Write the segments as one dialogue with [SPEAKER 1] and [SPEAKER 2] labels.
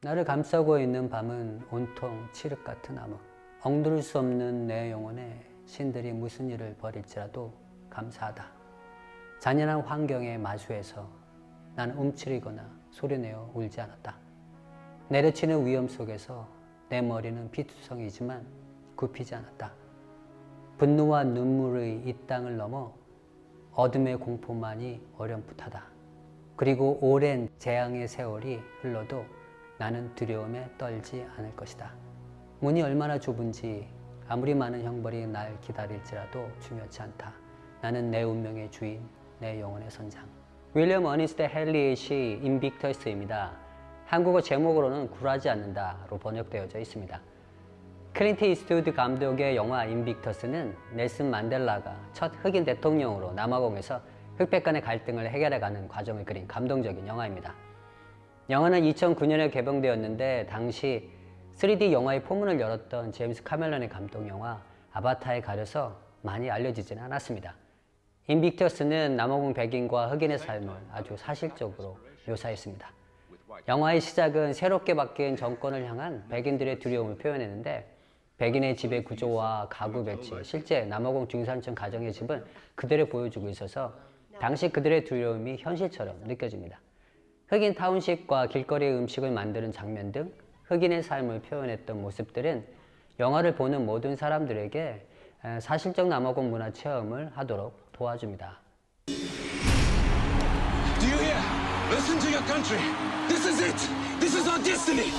[SPEAKER 1] 나를 감싸고 있는 밤은 온통 칠흑 같은 암흑. 억누를 수 없는 내 영혼에 신들이 무슨 일을 벌일지라도 감사하다. 잔인한 환경에 마주해서 나는 움츠리거나 소리내어 울지 않았다. 내려치는 위험 속에서 내 머리는 피투성이지만 굽히지 않았다. 분노와 눈물의 이 땅을 넘어 어둠의 공포만이 어렴풋하다. 그리고 오랜 재앙의 세월이 흘러도 나는 두려움에 떨지 않을 것이다. 문이 얼마나 좁은지 아무리 많은 형벌이 날 기다릴지라도 중요치 않다. 나는 내 운명의 주인, 내 영혼의 선장. 윌리엄 어니스트 헨리의 시 인빅터스입니다. 한국어 제목으로는 굴하지 않는다로 번역되어져 있습니다. 클린트 이스트우드 감독의 영화 인빅터스는 넬슨 만델라가 첫 흑인 대통령으로 남아공에서 흑백 간의 갈등을 해결해가는 과정을 그린 감동적인 영화입니다. 영화는 2009년에 개봉되었는데 당시 3D 영화의 포문을 열었던 제임스 카멜런의 감독 영화 아바타에 가려서 많이 알려지지는 않았습니다. 인빅터스는 남아공 백인과 흑인의 삶을 아주 사실적으로 묘사했습니다. 영화의 시작은 새롭게 바뀐 정권을 향한 백인들의 두려움을 표현했는데 백인의 지배 구조와 가구 배치, 실제 남아공 중산층 가정의 집은 그대로 보여주고 있어서 당시 그들의 두려움이 현실처럼 느껴집니다. 흑인 타운십과 길거리의 음식을 만드는 장면 등 흑인의 삶을 표현했던 모습들은 영화를 보는 모든 사람들에게 사실적 남아공 문화 체험을 하도록 도와줍니다.
[SPEAKER 2] Do you hear? Listen to your country. This is it. This is our destiny.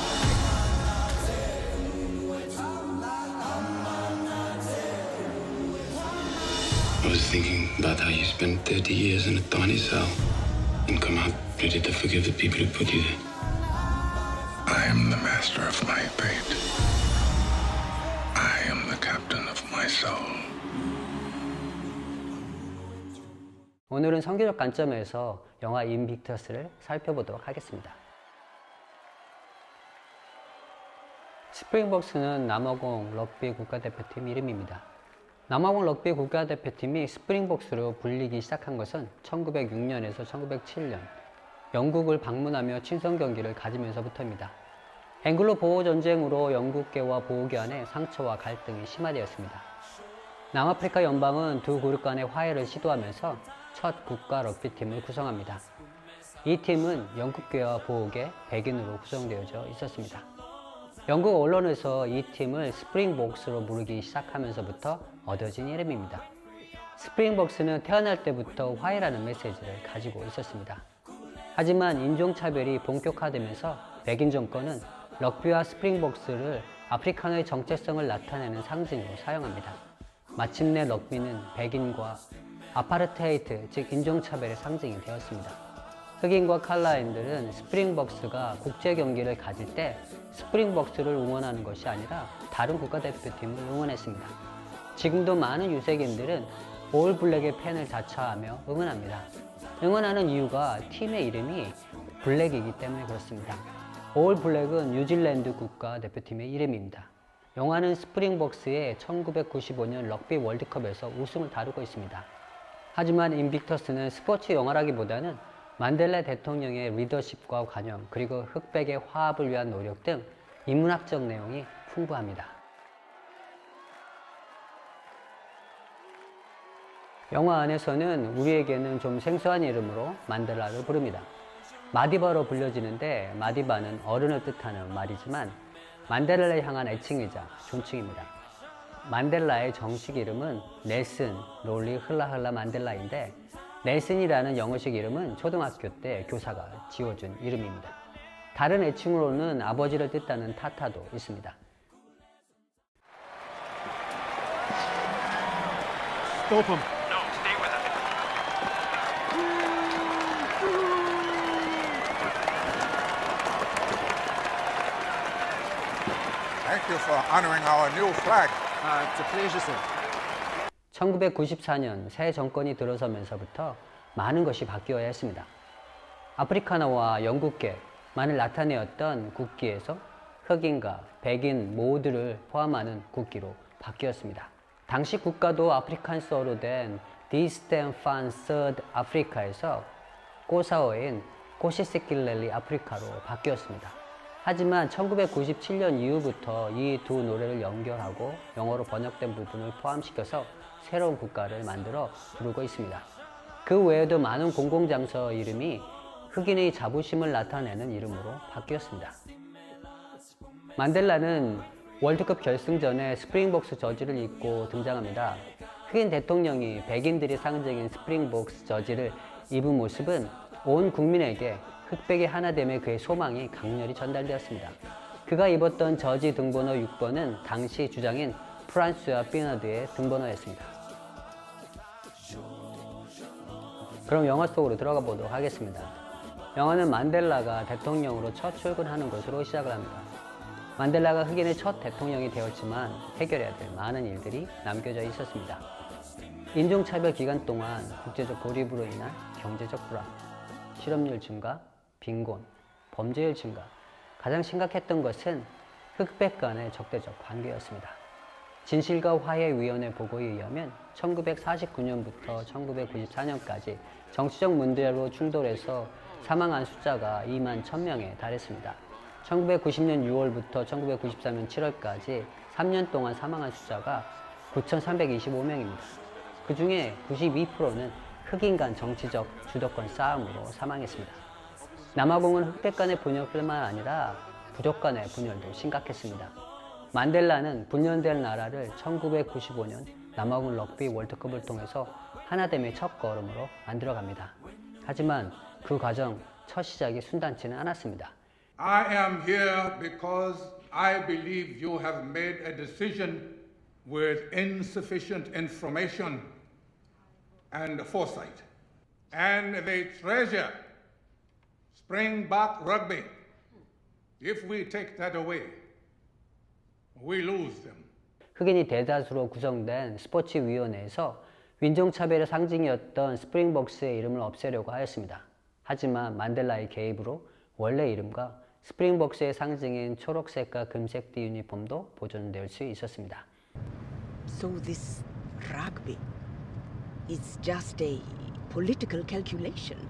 [SPEAKER 3] I was thinking about how you spent 30 years in a tiny cell and come out ready to forgive the people who put you there.
[SPEAKER 4] I am the master of my fate. I am the captain of my soul.
[SPEAKER 1] 오늘은 성경적 관점에서 영화 인빅터스를 살펴보도록 하겠습니다. 스프링복스는 남아공 럭비 국가대표팀 이름입니다. 남아공 럭비 국가대표팀이 스프링복스로 불리기 시작한 것은 1906년에서 1907년 영국을 방문하며 친선 경기를 가지면서부터입니다. 앵글로 보호전쟁으로 영국계와 보호계 간의 상처와 갈등이 심화되었습니다. 남아프리카 연방은 두 그룹 간의 화해를 시도하면서 첫 국가 럭비팀을 구성합니다. 이 팀은 영국계와 보호계, 백인으로 구성되어져 있었습니다. 영국 언론에서 이 팀을 스프링복스로 부르기 시작하면서부터 얻어진 이름입니다. 스프링복스는 태어날 때부터 화해라는 메시지를 가지고 있었습니다. 하지만 인종차별이 본격화되면서 백인 정권은 럭비와 스프링복스를 아프리카노의 정체성을 나타내는 상징으로 사용합니다. 마침내 럭비는 백인과 아파르테이트, 즉 인종차별의 상징이 되었습니다. 흑인과 칼라인들은 스프링복스가 국제 경기를 가질 때 스프링복스를 응원하는 것이 아니라 다른 국가대표팀을 응원했습니다. 지금도 많은 유색인들은 올 블랙의 팬을 자처하며 응원합니다. 응원하는 이유가 팀의 이름이 블랙이기 때문에 그렇습니다. 올 블랙은 뉴질랜드 국가대표팀의 이름입니다. 영화는 스프링복스의 1995년 럭비 월드컵에서 우승을 다루고 있습니다. 하지만 인빅터스는 스포츠 영화라기보다는 만델라 대통령의 리더십과 관용, 그리고 흑백의 화합을 위한 노력 등 인문학적 내용이 풍부합니다. 영화 안에서는 우리에게는 좀 생소한 이름으로 만델라를 부릅니다. 마디바로 불려지는데 마디바는 어른을 뜻하는 말이지만 만델라를 향한 애칭이자 존칭입니다. 만델라의 정식 이름은 넬슨 롤리 흘라흘라 만델라인데 넬슨이라는 영어식 이름은 초등학교 때 교사가 지어준 이름입니다. 다른 애칭으로는 아버지를 뜻하는 타타도 있습니다.
[SPEAKER 5] Stop him.
[SPEAKER 6] No, stay with him.
[SPEAKER 4] Thank you for honoring our new flag.
[SPEAKER 5] It's a pleasure, sir.
[SPEAKER 1] 1994년 새 정권이 들어서면서부터 많은 것이 바뀌어야 했습니다. 아프리카나와 영국계만을 나타내었던 국기에서 흑인과 백인 모두를 포함하는 국기로 바뀌었습니다. 당시 국가도 아프리칸스어로 된 디스텐 판 서드 아프리카에서 꼬사어인 꼬시스킬렐리 아프리카로 바뀌었습니다. 하지만 1997년 이후부터 이 두 노래를 연결하고 영어로 번역된 부분을 포함시켜서 새로운 국가를 만들어 부르고 있습니다. 그 외에도 많은 공공장소 이름이 흑인의 자부심을 나타내는 이름으로 바뀌었습니다. 만델라는 월드컵 결승전에 스프링복스 저지를 입고 등장합니다. 흑인 대통령이 백인들이 상징인 스프링복스 저지를 입은 모습은 온 국민에게 흑백의 하나됨의 그의 소망이 강렬히 전달되었습니다. 그가 입었던 저지 등번호 6번은 당시 주장인 프란스와 피너드의 등번호였습니다. 그럼 영화 속으로 들어가 보도록 하겠습니다. 영화는 만델라가 대통령으로 첫 출근하는 것으로 시작을 합니다. 만델라가 흑인의 첫 대통령이 되었지만 해결해야 될 많은 일들이 남겨져 있었습니다. 인종차별 기간 동안 국제적 고립으로 인한 경제적 불안, 실업률 증가, 빈곤, 범죄율 증가, 가장 심각했던 것은 흑백 간의 적대적 관계였습니다. 진실과 화해위원회 보고에 의하면 1949년부터 1994년까지 정치적 문제로 충돌해서 사망한 숫자가 2만 1000명에 달했습니다. 1990년 6월부터 1994년 7월까지 3년 동안 사망한 숫자가 9,325명입니다. 그 중에 92%는 흑인 간 정치적 주도권 싸움으로 사망했습니다. 남아공은 흑백 간의 분열뿐만 아니라 부족 간의 분열도 심각했습니다. 만델라는 분열된 나라를 1995년 남아공 럭비 월드컵을 통해서 하나됨의 첫 걸음으로 만들어갑니다. 하지만 그 과정 첫 시작이 순탄치는 않았습니다.
[SPEAKER 4] I am here because I believe you have made a decision with insufficient information and foresight. And they treasure Springbok rugby. If we take that away, we lose them.
[SPEAKER 1] 흑인이 대다수로 구성된 스포츠위원회에서 인종차별의 상징이었던 스프링복스의 이름을 없애려고 하였습니다. 하지만 만델라의 개입으로 원래 이름과 스프링복스의 상징인 초록색과 금색 유니폼도 보존될 수 있었습니다.
[SPEAKER 6] So this rugby is just a political calculation.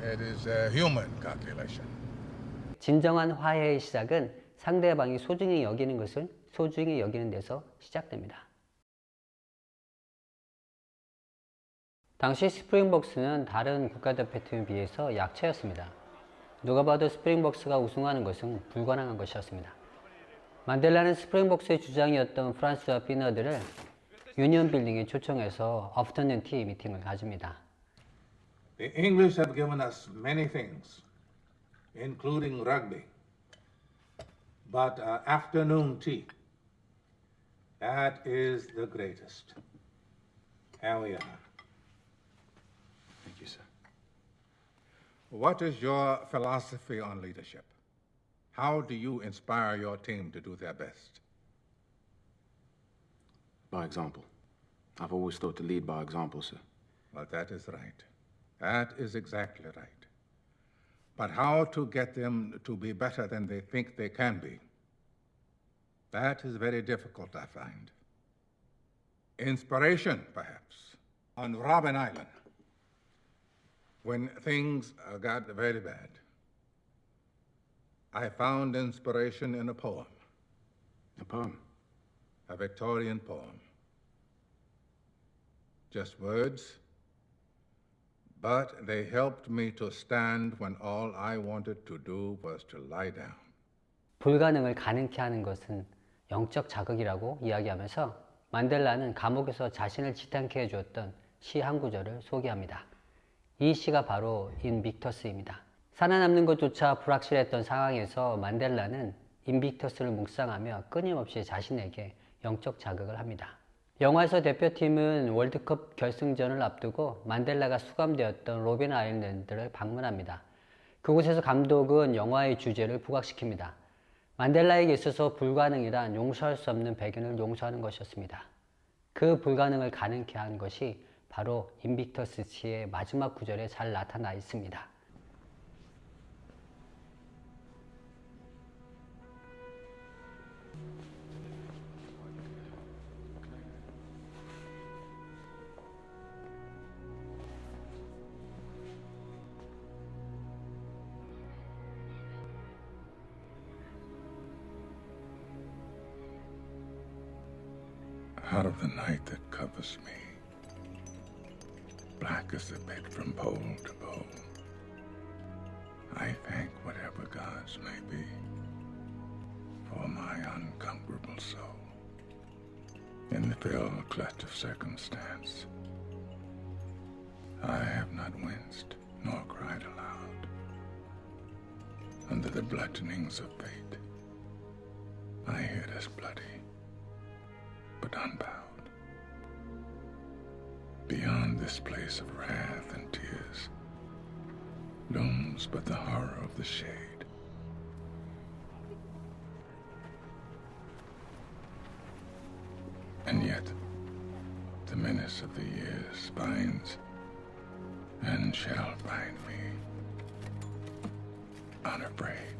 [SPEAKER 4] It is a human calculation.
[SPEAKER 1] 진정한 화해의 시작은 상대방이 소중히 여기는 것을 소중히 여기는 데서 시작됩니다. 당시 스프링복스는 다른 국가대표팀에 비해서 약체였습니다. 누가 봐도 스프링복스가 우승하는 것은 불가능한 것이었습니다. 만델라는 스프링복스의 주장이었던 프란스와 피너드를 유니언 빌딩에 초청해서 어프터눈 티 미팅을 가집니다.
[SPEAKER 7] The English have given us many things, including rugby. But afternoon tea, that is the greatest. Here we are.
[SPEAKER 3] Thank you, sir.
[SPEAKER 4] What is your philosophy on leadership? How do you inspire your team to do their best?
[SPEAKER 3] By example. I've always thought to lead by example, sir.
[SPEAKER 4] Well, that is right. That is exactly right. But how to get them to be better than they think they can be? That is very difficult, I find. Inspiration, perhaps, on Robben Island, when things got very bad. I found inspiration in a poem,
[SPEAKER 3] A poem.
[SPEAKER 4] a Victorian poem. Just words, but they helped me to stand when all I wanted to do was to lie down.
[SPEAKER 1] 불가능을 가능케 하는 것은 영적 자극이라고 이야기하면서 만델라는 감옥에서 자신을 지탄케 해주었던 시 한 구절을 소개합니다. 이 시가 바로 인빅터스입니다. 살아남는 것조차 불확실했던 상황에서 만델라는 인빅터스를 묵상하며 끊임없이 자신에게 영적 자극을 합니다. 영화에서 대표팀은 월드컵 결승전을 앞두고 만델라가 수감되었던 로빈 아일랜드를 방문합니다. 그곳에서 감독은 영화의 주제를 부각시킵니다. 만델라에게 있어서 불가능이란 용서할 수 없는 배경을 용서하는 것이었습니다. 그 불가능을 가능케 한 것이 바로 인빅터스 시의 마지막 구절에 잘 나타나 있습니다.
[SPEAKER 8] out of the night that covers me, black as the pit from pole to pole, I thank whatever gods may be for my unconquerable soul. In the fell clutch of circumstance, I have not winced nor cried aloud. Under the bludgeonings of fate, my head is bloody, but unbowed. Beyond this place of wrath and tears looms but the horror of the shade. And yet, the menace of the years binds and shall bind me, unafraid.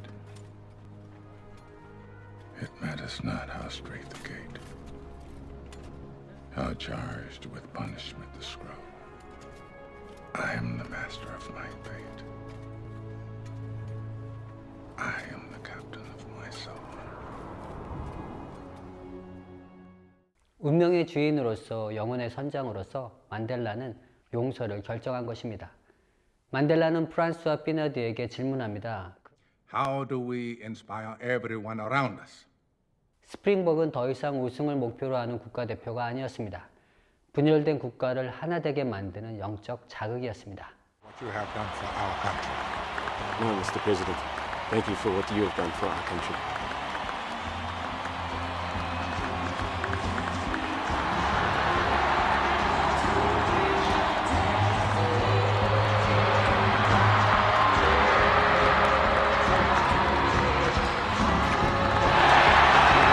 [SPEAKER 8] It matters not how straight the gate, how charged with punishment the scroll. I am the master of my fate. I am the captain of my soul.
[SPEAKER 1] 운명의 주인으로서 영혼의 선장으로서 만델라는 용서를 결정한 것입니다. 만델라는 프란스와 피너드에게 질문합니다.
[SPEAKER 4] How do we inspire everyone around us?
[SPEAKER 1] 스프링복은 더 이상 우승을 목표로 하는 국가대표가 아니었습니다. 분열된 국가를 하나 되게 만드는 영적 자극이었습니다.
[SPEAKER 5] What you have done for our country.
[SPEAKER 9] No, Mr. President. Thank you for what you have done for our country.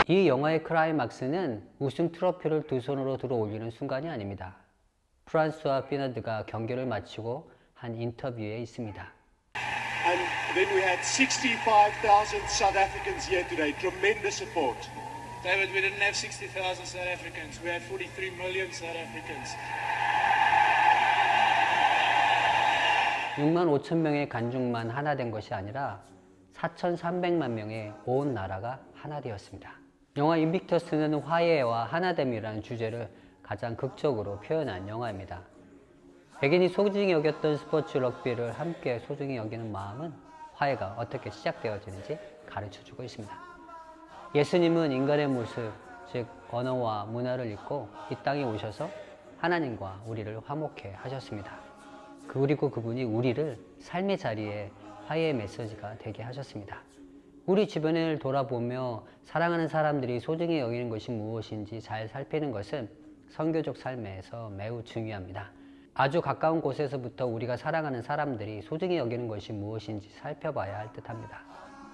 [SPEAKER 1] 이 영화의 클라이막스는 우승 트로피를 두 손으로 들어 올리는 순간이 아닙니다. 프란스와 피너드가 경기를 마치고 한 인터뷰에 있습니다.
[SPEAKER 10] And then we had 65,000 South Africans here today. Tremendous support.
[SPEAKER 11] David, we didn't have 60,000 South Africans. We had 43 million South Africans.
[SPEAKER 1] 6만 5천 명의 관중만 하나 된 것이 아니라 4,300만 명의 온 나라가 하나 되었습니다. 영화 인빅터스는 화해와 하나됨이라는 주제를 가장 극적으로 표현한 영화입니다. 백인이 소중히 여겼던 스포츠 럭비를 함께 소중히 여기는 마음은 화해가 어떻게 시작되어지는지 가르쳐주고 있습니다. 예수님은 인간의 모습, 즉 언어와 문화를 잊고 이 땅에 오셔서 하나님과 우리를 화목해 하셨습니다. 그리고 그분이 우리를 삶의 자리에 화해의 메시지가 되게 하셨습니다. 우리 주변을 돌아보며 사랑하는 사람들이 소중히 여기는 것이 무엇인지 잘 살피는 것은 선교적 삶에서 매우 중요합니다. 아주 가까운 곳에서부터 우리가 사랑하는 사람들이 소중히 여기는 것이 무엇인지 살펴봐야 할 듯합니다.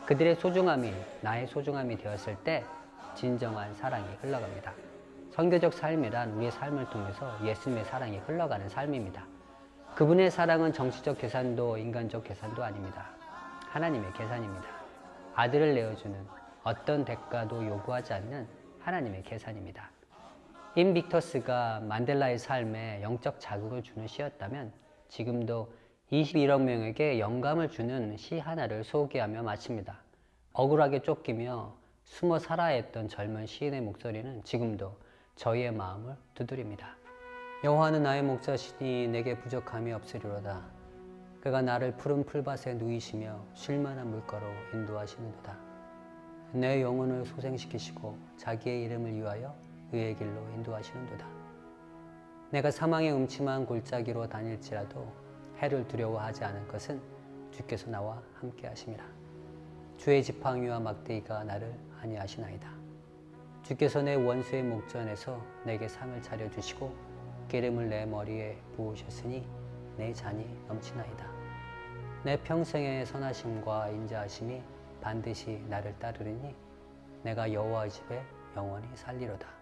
[SPEAKER 1] 그들의 소중함이 나의 소중함이 되었을 때 진정한 사랑이 흘러갑니다. 선교적 삶이란 우리의 삶을 통해서 예수님의 사랑이 흘러가는 삶입니다. 그분의 사랑은 정치적 계산도 인간적 계산도 아닙니다. 하나님의 계산입니다. 아들을 내어주는 어떤 대가도 요구하지 않는 하나님의 계산입니다. 인빅터스가 만델라의 삶에 영적 자극을 주는 시였다면 지금도 21억 명에게 영감을 주는 시 하나를 소개하며 마칩니다. 억울하게 쫓기며 숨어 살아야 했던 젊은 시인의 목소리는 지금도 저희의 마음을 두드립니다. 여호와는 나의 목자시니 내게 부족함이 없으리로다. 그가 나를 푸른 풀밭에 누이시며 쉴만한 물가로 인도하시는도다. 내 영혼을 소생시키시고 자기의 이름을 위하여 의의 길로 인도하시는도다. 내가 사망의 음침한 골짜기로 다닐지라도 해를 두려워하지 않을 것은 주께서 나와 함께 하심이라. 주의 지팡이와 막대기가 나를 안위하시나이다. 주께서 내 원수의 목전에서 내게 상을 차려주시고 기름을 내 머리에 부으셨으니 내 잔이 넘치나이다. 내 평생의 선하심과 인자하심이 반드시 나를 따르리니 내가 여호와의 집에 영원히 살리로다.